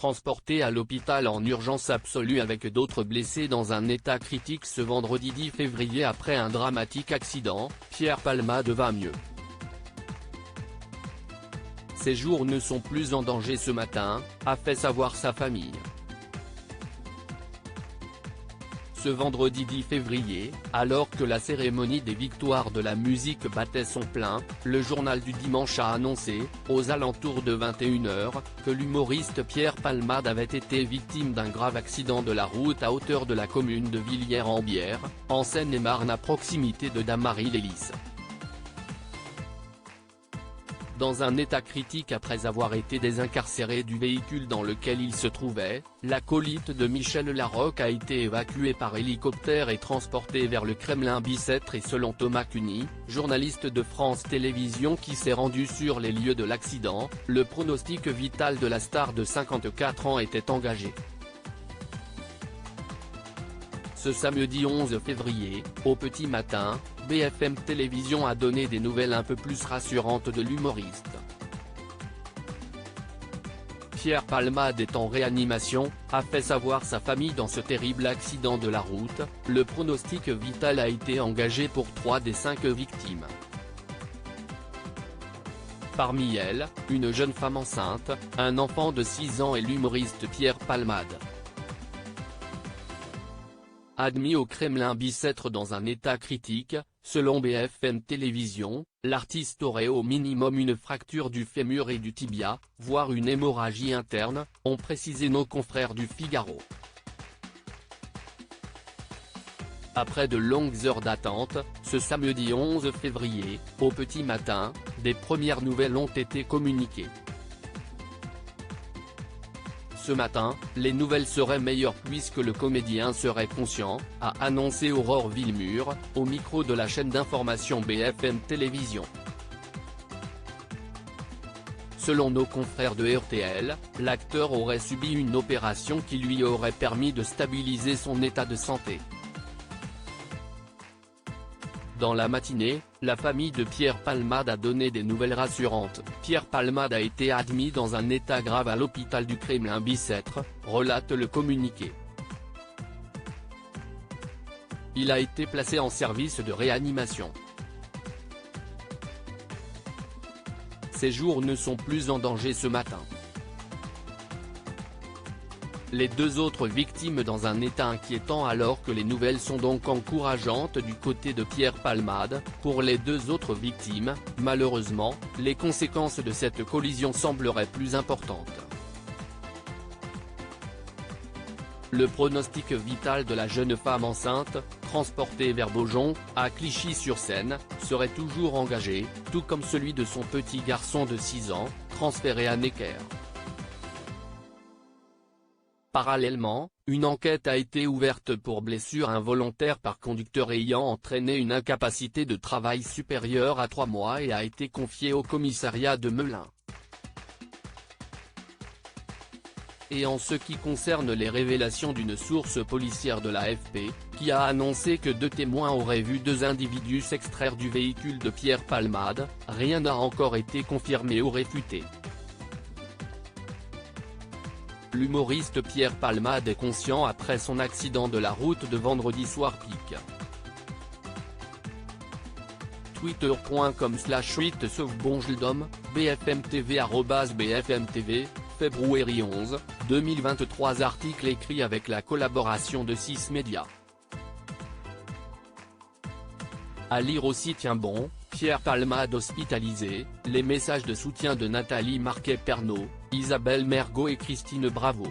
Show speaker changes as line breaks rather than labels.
transporté à l'hôpital en urgence absolue avec d'autres blessés dans un état critique ce vendredi 10 février après un dramatique accident. Pierre Palmade va mieux. Ses jours ne sont plus en danger ce matin, a fait savoir sa famille. Ce vendredi 10 février, alors que la cérémonie des victoires de la musique battait son plein, le journal du dimanche a annoncé, aux alentours de 21 h, que l'humoriste Pierre Palmade avait été victime d'un grave accident de la route à hauteur de la commune de Villiers-en-Bière, en Seine-et-Marne à proximité de Damary-les-Lys. Dans un état critique après avoir été désincarcéré du véhicule dans lequel il se trouvait, l'acolyte de Michel Larocque a été évacué par hélicoptère et transporté vers le Kremlin Bicêtre et selon Thomas Cuny, journaliste de France Télévisions qui s'est rendu sur les lieux de l'accident, le pronostic vital de la star de 54 ans était engagé. Ce samedi 11 février, au petit matin, BFM Télévisions a donné des nouvelles un peu plus rassurantes de l'humoriste. Pierre Palmade est en réanimation, a fait savoir sa famille dans ce terrible accident de la route. Le pronostic vital a été engagé pour 3 des 5 victimes. Parmi elles, une jeune femme enceinte, un enfant de 6 ans et l'humoriste Pierre Palmade. Admis au Kremlin Bicêtre dans un état critique, selon BFM Télévisions, l'artiste aurait au minimum une fracture du fémur et du tibia, voire une hémorragie interne, ont précisé nos confrères du Figaro. Après de longues heures d'attente, ce samedi 11 février, au petit matin, des premières nouvelles ont été communiquées. Ce matin, les nouvelles seraient meilleures puisque le comédien serait conscient, a annoncé Aurore Villemur, au micro de la chaîne d'information BFM Télévisions. Selon nos confrères de RTL, l'acteur aurait subi une opération qui lui aurait permis de stabiliser son état de santé. Dans la matinée, la famille de Pierre Palmade a donné des nouvelles rassurantes. Pierre Palmade a été admis dans un état grave à l'hôpital du Kremlin Bicêtre, relate le communiqué. Il a été placé en service de réanimation. Ses jours ne sont plus en danger ce matin. Les 2 autres victimes dans un état inquiétant alors que les nouvelles sont donc encourageantes du côté de Pierre Palmade. Pour les 2 autres victimes, malheureusement, les conséquences de cette collision sembleraient plus importantes. Le pronostic vital de la jeune femme enceinte, transportée vers Beaujon, à Clichy-sur-Seine, serait toujours engagé, tout comme celui de son petit garçon de 6 ans, transféré à Necker. Parallèlement, une enquête a été ouverte pour blessure involontaire par conducteur ayant entraîné une incapacité de travail supérieure à 3 mois et a été confiée au commissariat de Melun. Et en ce qui concerne les révélations d'une source policière de l'AFP, qui a annoncé que 2 témoins auraient vu 2 individus s'extraire du véhicule de Pierre Palmade, rien n'a encore été confirmé ou réfuté. L'humoriste Pierre Palmade est conscient après son accident de la route de vendredi soir pic. Twitter.com/tweet-sauf-bonjeldom, BFMTV @BFMTV, février 11, 2023. Article écrit avec la collaboration de 6 médias. À lire aussi. Tiens bon, Pierre Palmade hospitalisé, les messages de soutien de Nathalie Marquet-Pernot, Isabelle Mergo et Christine Bravo.